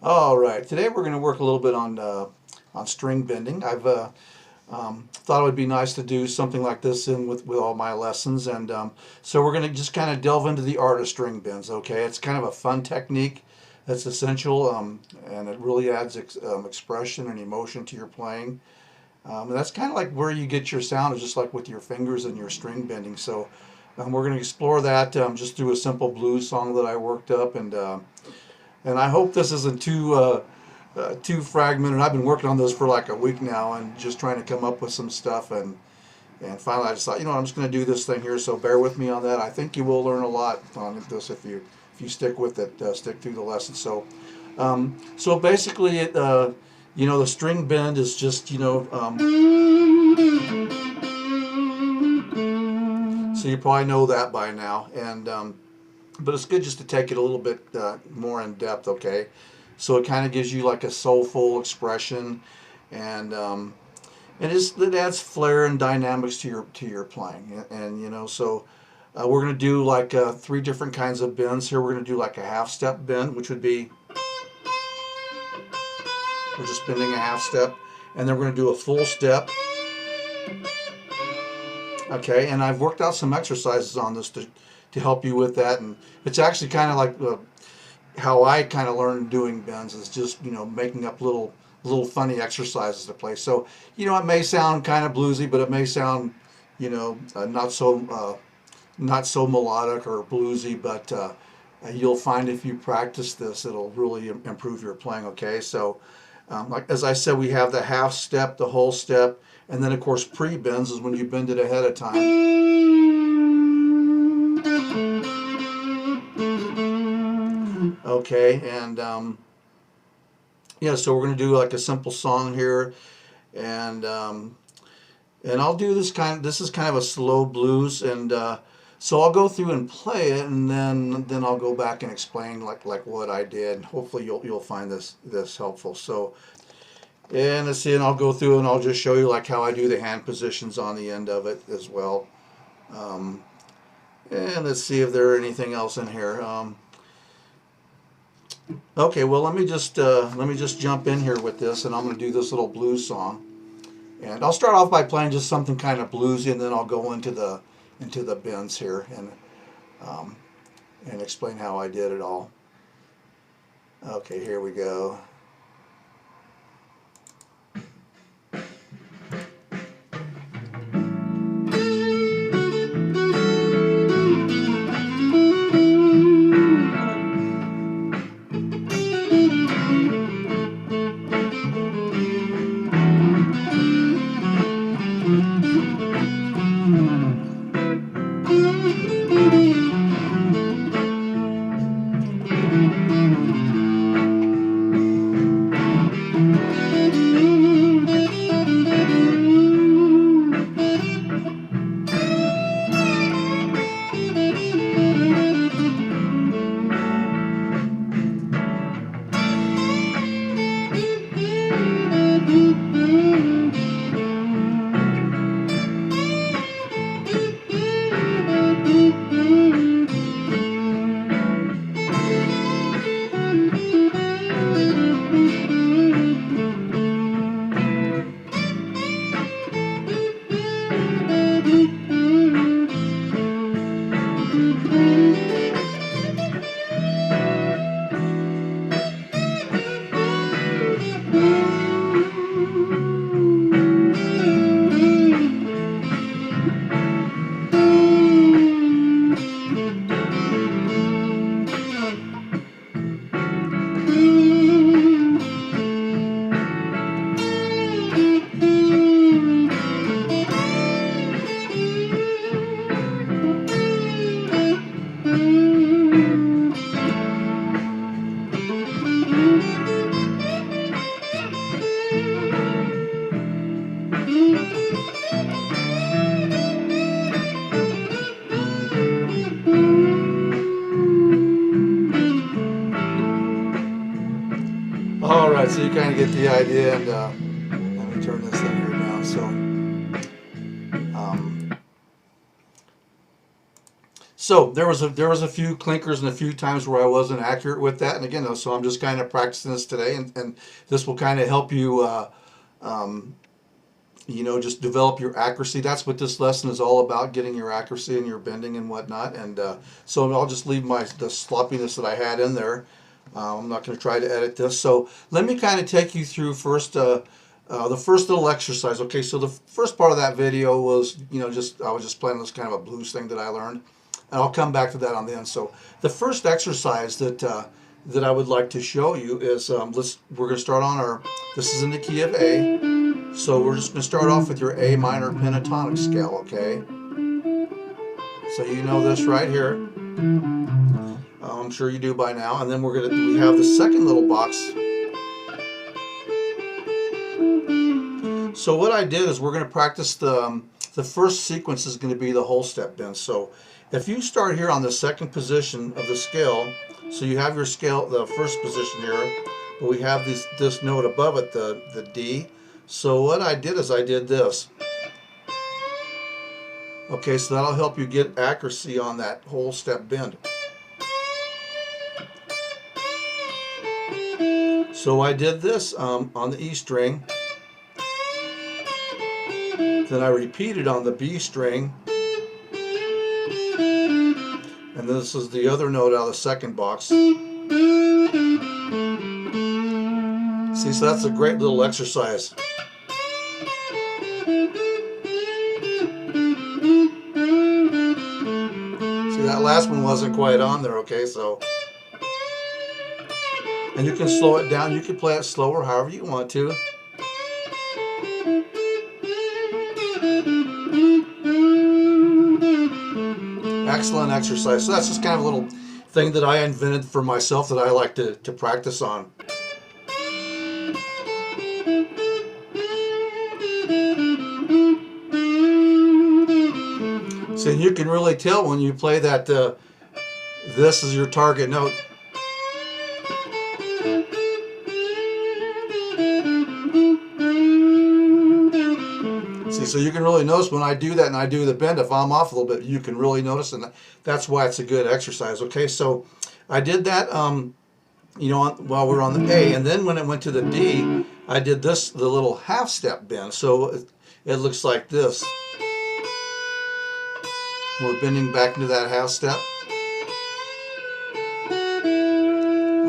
All right, today we're going to work a little bit on string bending. I've thought it would be nice to do something like this in with all my lessons, and so we're going to just kind of delve into the art of string bends. Okay, it's kind of a fun technique that's essential, and it really adds expression and emotion to your playing. And that's kind of like where you get your sound, is just like with your fingers and your string bending. So we're going to explore that just through a simple blues song that I worked up, and I hope this isn't too fragmented. I've been working on this for like a week now and just trying to come up with some stuff. And finally, I just thought, I'm just going to do this thing here. So bear with me on that. I think you will learn a lot on this if you stick with it, stick through the lesson. So basically, the string bend is just so you probably know that by now, and but it's good just to take it a little bit more in depth. Okay, so it kind of gives you like a soulful expression, and it adds flair and dynamics to your playing. And so we're going to do like three different kinds of bends here. We're going to do like a half step bend, which would be we're just bending a half step, and then we're going to do a full step. Okay, and I've worked out some exercises on this to help you with that, and it's actually kind of like how I kind of learned doing bends is just making up little funny exercises to play. So it may sound kind of bluesy, but it may sound not so melodic or bluesy, but you'll find if you practice this, it'll really improve your playing. Okay, so like as I said, we have the half step, the whole step, and then of course pre-bends is when you bend it ahead of time. Okay, and yeah, so we're going to do like a simple song here, and and I'll do this is kind of a slow blues, and so I'll go through and play it, and then I'll go back and explain like what I did. Hopefully you'll find this helpful. So and let's see, and I'll go through and I'll just show you like how I do the hand positions on the end of it as well. Um, and let's see if there are anything else in here. Okay, well let me just jump in here with this, and I'm going to do this little blues song. And I'll start off by playing just something kind of bluesy, and then I'll go into the bends here um, and explain how I did it all. Okay, here we go. All right, so you kind of get the idea, and let me turn this thing here down. So there was a few clinkers and a few times where I wasn't accurate with that, and again, so I'm just kind of practicing this today, and this will kind of help you, just develop your accuracy. That's what this lesson is all about: getting your accuracy and your bending and whatnot. And so I'll just leave the sloppiness that I had in there. I'm not going to try to edit this. So let me kind of take you through first. The first little exercise. Okay, so the first part of that video was, I was just playing this kind of a blues thing that I learned, and I'll come back to that on the end. So the first exercise that I would like to show you is we're going to start on this is in the key of A, so we're just going to start off with your A minor pentatonic scale. Okay, so you know this right here. I'm sure you do by now, and then we have the second little box. So what I did is we're going to practice the first sequence is going to be the whole step bend. So if you start here on the second position of the scale, so you have your scale, the first position here, but we have this note above it, the D. So what I did is I did this. Okay, so that'll help you get accuracy on that whole step bend. So I did this on the E string. Then I repeated on the B string, and this is the other note out of the second box. See, so that's a great little exercise. See, that last one wasn't quite on there, okay, so. And you can slow it down, you can play it slower, however you want to. Excellent exercise. So that's just kind of a little thing that I invented for myself that I like to practice on. So you can really tell when you play that this is your target note. So you can really notice when I do that and I do the bend, if I'm off a little bit, you can really notice, and that's why it's a good exercise. Okay, so I did that, while we're on the A, and then when it went to the D, I did the little half step bend. So it looks like this. We're bending back into that half step.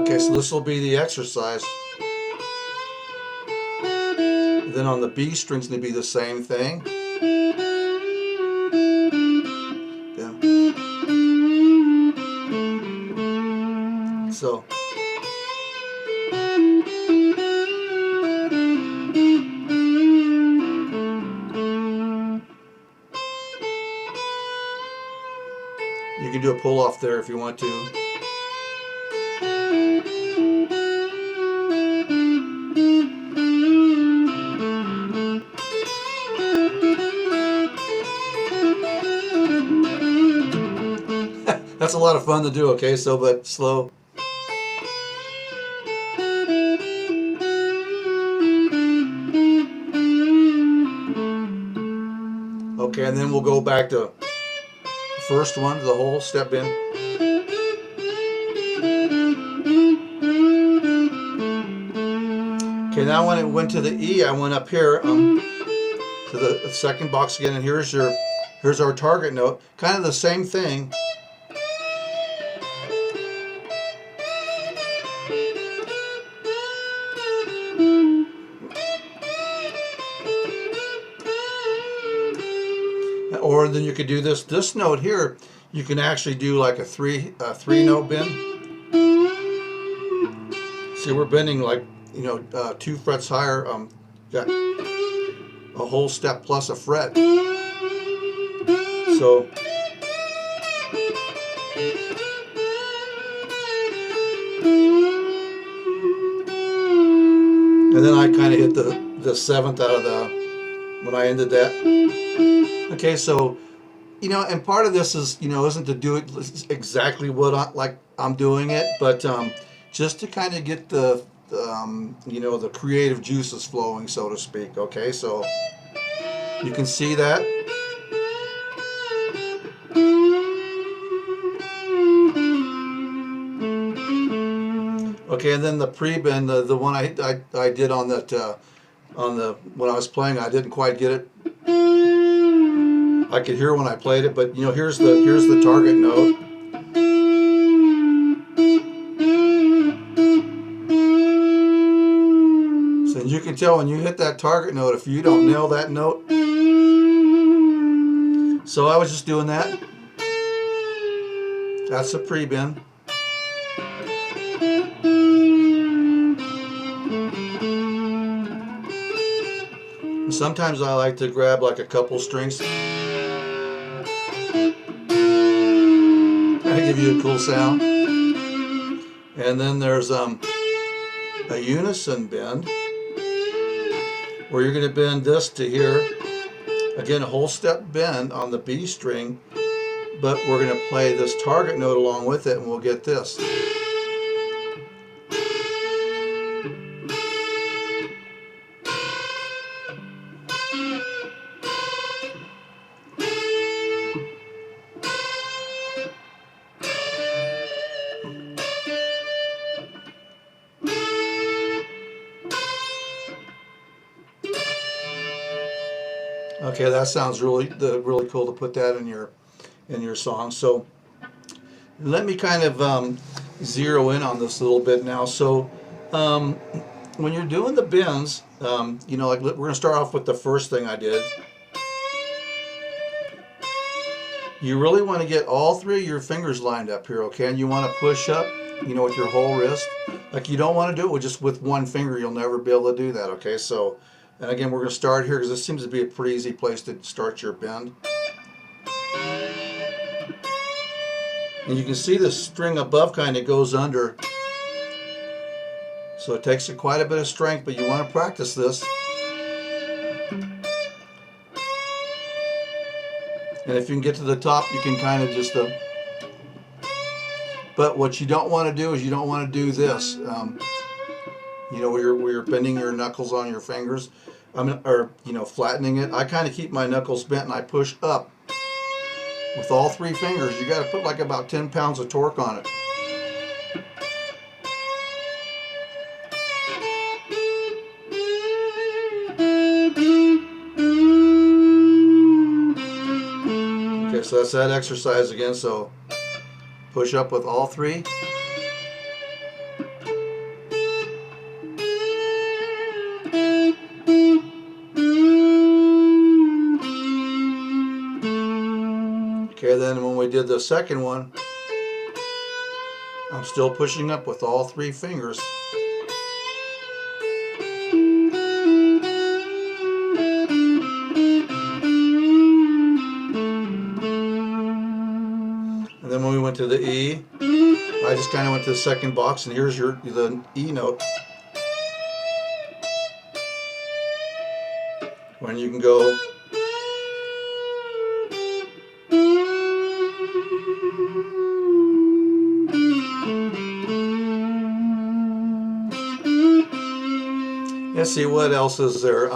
Okay, so this will be the exercise. Then on the B string's going to be the same thing. Yeah. So. You can do a pull off there if you want to. That's a lot of fun to do, okay, so but slow. Okay, and then we'll go back to the first one, the whole step bend. Okay, now when it went to the E, I went up here to the second box again, and here's our target note. Kind of the same thing. Or then you could do this note here. You can actually do like a three note bend. See, we're bending like 2 frets higher. Got a whole step plus a fret. So. And then I kind of hit the 7th out of when I ended that. Okay, so, and part of this is, isn't to do it exactly what I'm doing it, but just to kind of get the creative juices flowing, so to speak. Okay, so you can see that. Okay, and then the pre-bend, the one I did on that when I was playing, I didn't quite get it. I could hear when I played it, but you know, here's the target note. So you can tell when you hit that target note if you don't nail that note. So I was just doing that. That's the pre-bend. Sometimes I like to grab like a couple strings. That'll give you a cool sound. And then there's a unison bend where you're going to bend this to here. Again, a whole step bend on the B string, but we're going to play this target note along with it and we'll get this. Okay, that sounds really cool to put that in your song. So let me kind of zero in on this a little bit now. So when you're doing the bends, you know, like we're going to start off with the first thing I did. You really want to get all three of your fingers lined up here, okay? And you want to push up, you know, with your whole wrist. Like you don't want to do it with just with one finger. You'll never be able to do that, okay? So, and again, we're going to start here because this seems to be a pretty easy place to start your bend. And you can see the string above kind of goes under. So it takes quite a bit of strength, but you want to practice this. And if you can get to the top, you can kind of just... but what you don't want to do is you don't want to do this. You know, where you're bending your knuckles on your fingers. Or, you know, flattening it. I kind of keep my knuckles bent and I push up. With all three fingers, you got to put like about 10 pounds of torque on it. Okay, so that's that exercise again. So push up with all three. Okay, then when we did the second one, I'm still pushing up with all three fingers. And then when we went to the E, I just kind of went to the second box, and here's the E note. When you can go. Let's see what else is there.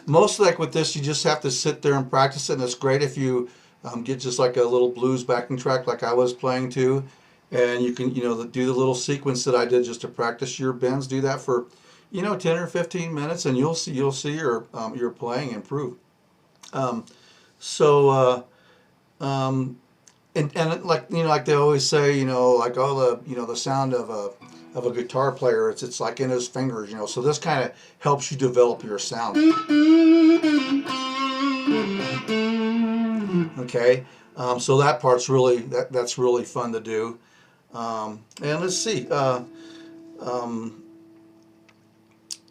Most like with this, you just have to sit there and practice it, and it's great if you get just like a little blues backing track like I was playing to, and you can, you know, do the little sequence that I did just to practice your bends. Do that for, you know, 10 or 15 minutes, and you'll see your playing improve. And like, you know, like they always say, you know, like all the, you know, the sound of a guitar player, it's like in his fingers, you know. So this kind of helps you develop your sound. Okay, so that part's really that's really fun to do. And let's see,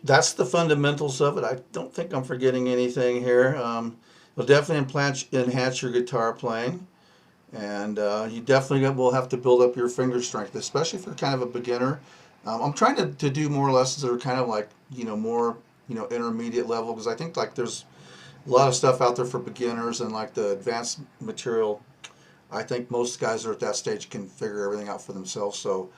that's the fundamentals of it. I don't think I'm forgetting anything here. It'll definitely enhance your guitar playing. And you definitely will have to build up your finger strength, especially if you're kind of a beginner. I'm trying to do more lessons that are kind of like, you know, more, you know, intermediate level, because I think like there's a lot of stuff out there for beginners, and like the advanced material, I think most guys are at that stage can figure everything out for themselves. So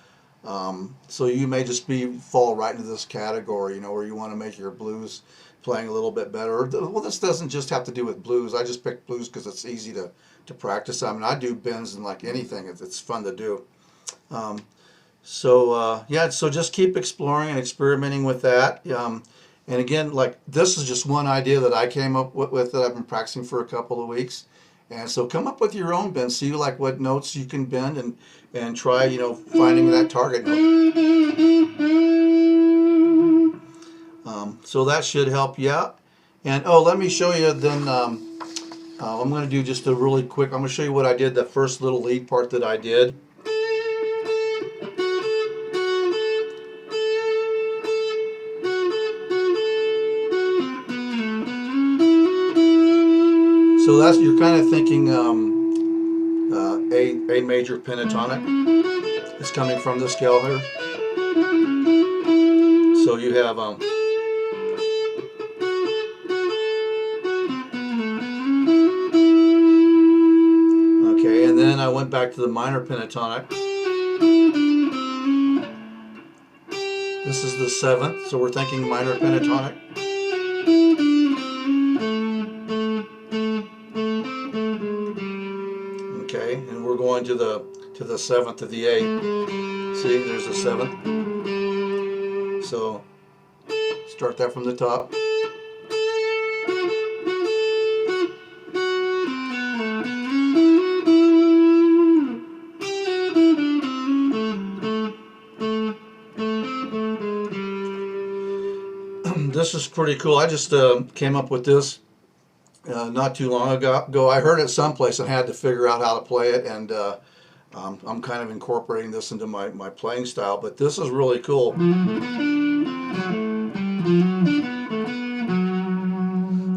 so you may just fall right into this category, you know, where you want to make your blues playing a little bit better. Well, this doesn't just have to do with blues. I just picked blues because it's easy to practice. I mean, I do bends and like anything, it's fun to do. So yeah, so just keep exploring and experimenting with that. And again, like this is just one idea that I came up with that I've been practicing for a couple of weeks. And so come up with your own bend. See like what notes you can bend and try, finding that target note. So that should help you out. And oh, let me show you then. I'm going to do just a really quick. I'm going to show you what I did. The first little lead part that I did. So that's you're kind of thinking A major pentatonic is coming from the scale here. So you have okay, and then I went back to the minor pentatonic. This is the 7th, so we're thinking minor pentatonic. Okay, and we're going to the 7th of the A. See, there's the 7th. So start that from the top. This is pretty cool. I just came up with this not too long ago. I heard it someplace and had to figure out how to play it, and I'm kind of incorporating this into my playing style, but this is really cool.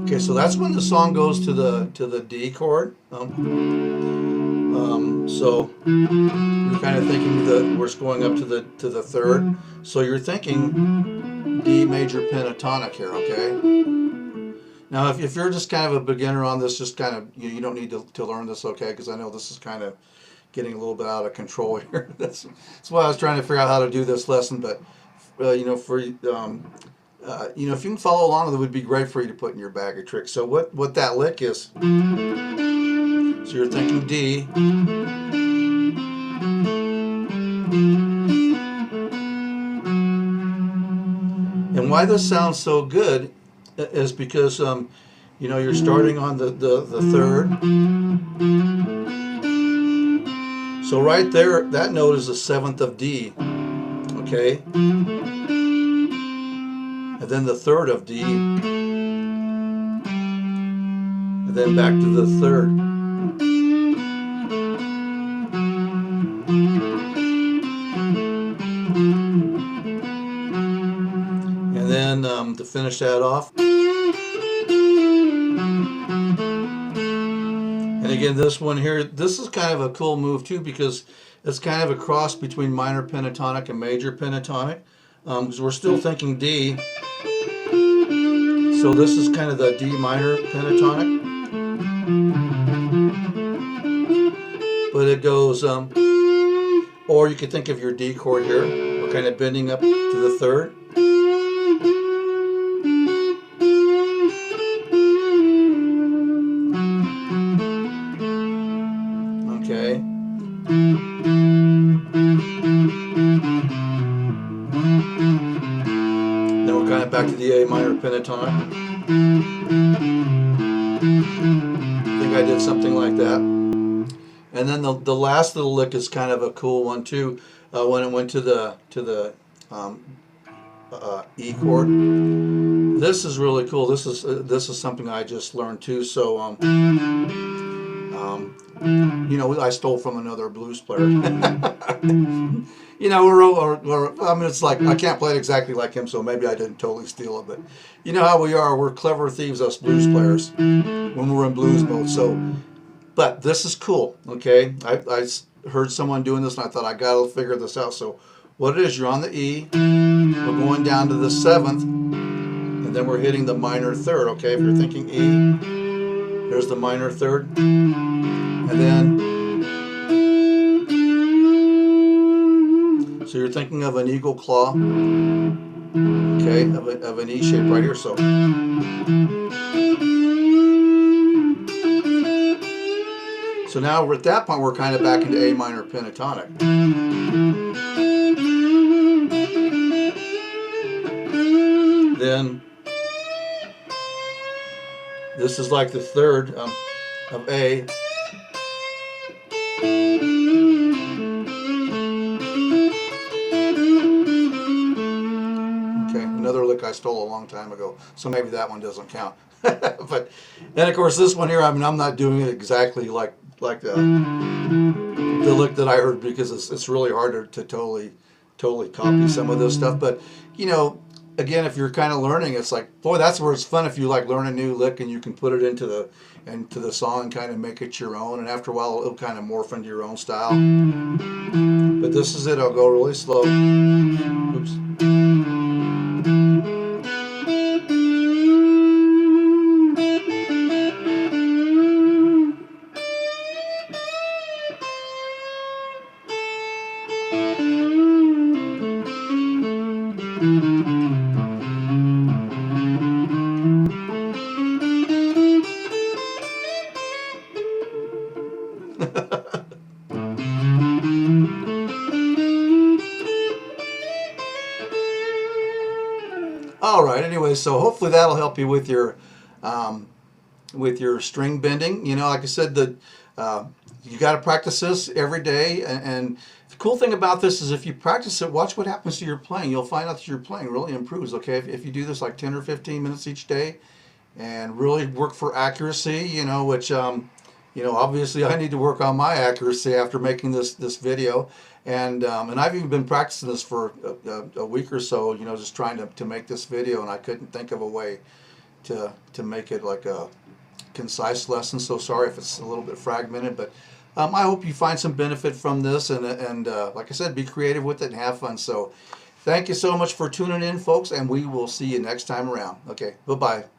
Okay, so that's when the song goes to the D chord. So you're kind of thinking that we're going up to the 3rd. So you're thinking D major pentatonic here, okay? Now, if you're just kind of a beginner on this, just kind of you don't need to learn this, okay? Because I know this is kind of getting a little bit out of control here. That's why I was trying to figure out how to do this lesson. But if you can follow along, it would be great for you to put in your bag of tricks. So what that lick is? So you're thinking D. And why this sounds so good is because you're starting on the 3rd. So right there, that note is the 7th of D, okay? And then the 3rd of D, and then back to the 3rd. And then to finish that off. And again, this one here, this is kind of a cool move too, because it's kind of a cross between minor pentatonic and major pentatonic, because we're still thinking D. So this is kind of the D minor pentatonic, but it goes, or you could think of your D chord here. We're kind of bending up to the 3rd. Okay. Then we're kind of back to the A minor pentatonic. I think I did something like that. And then the last little lick is kind of a cool one too. When it went to the E chord. This is really cool. This is something I just learned too. So I stole from another blues player. It's like I can't play it exactly like him, so maybe I didn't totally steal it. But you know how we are. We're clever thieves, us blues players, when we're in blues mode. So, but this is cool. Okay, I heard someone doing this, and I thought I gotta figure this out. So, what it is? You're on the E. We're going down to the 7th, and then we're hitting the minor 3rd. Okay, if you're thinking E, there's the minor 3rd. And then, so you're thinking of an eagle claw, okay, of an E shape right here. So now at that point we're kind of back into A minor pentatonic. Then this is like the third of A. Okay, another lick I stole a long time ago, so maybe that one doesn't count. But then of course this one here, I mean, I'm not doing it exactly like the lick that I heard, because it's really hard to totally copy some of this stuff. But you know, again, if you're kind of learning, it's like, boy, that's where it's fun, if you like learn a new lick and you can put it into the song and kind of make it your own, and after a while it'll kind of morph into your own style. But this is it. I'll go really slow. Oops. All right. Anyway, so hopefully that'll help you with your string bending. You know, like I said, you got to practice this every day. And the cool thing about this is, if you practice it, watch what happens to your playing. You'll find out that your playing really improves. Okay, if you do this like 10 or 15 minutes each day, and really work for accuracy, you know, which obviously I need to work on my accuracy after making this video. And I've even been practicing this for a week or so, you know, just trying to make this video, and I couldn't think of a way to make it like a concise lesson. So sorry if it's a little bit fragmented, but I hope you find some benefit from this, and like I said, be creative with it and have fun. So thank you so much for tuning in, folks, and we will see you next time around. Okay, bye-bye.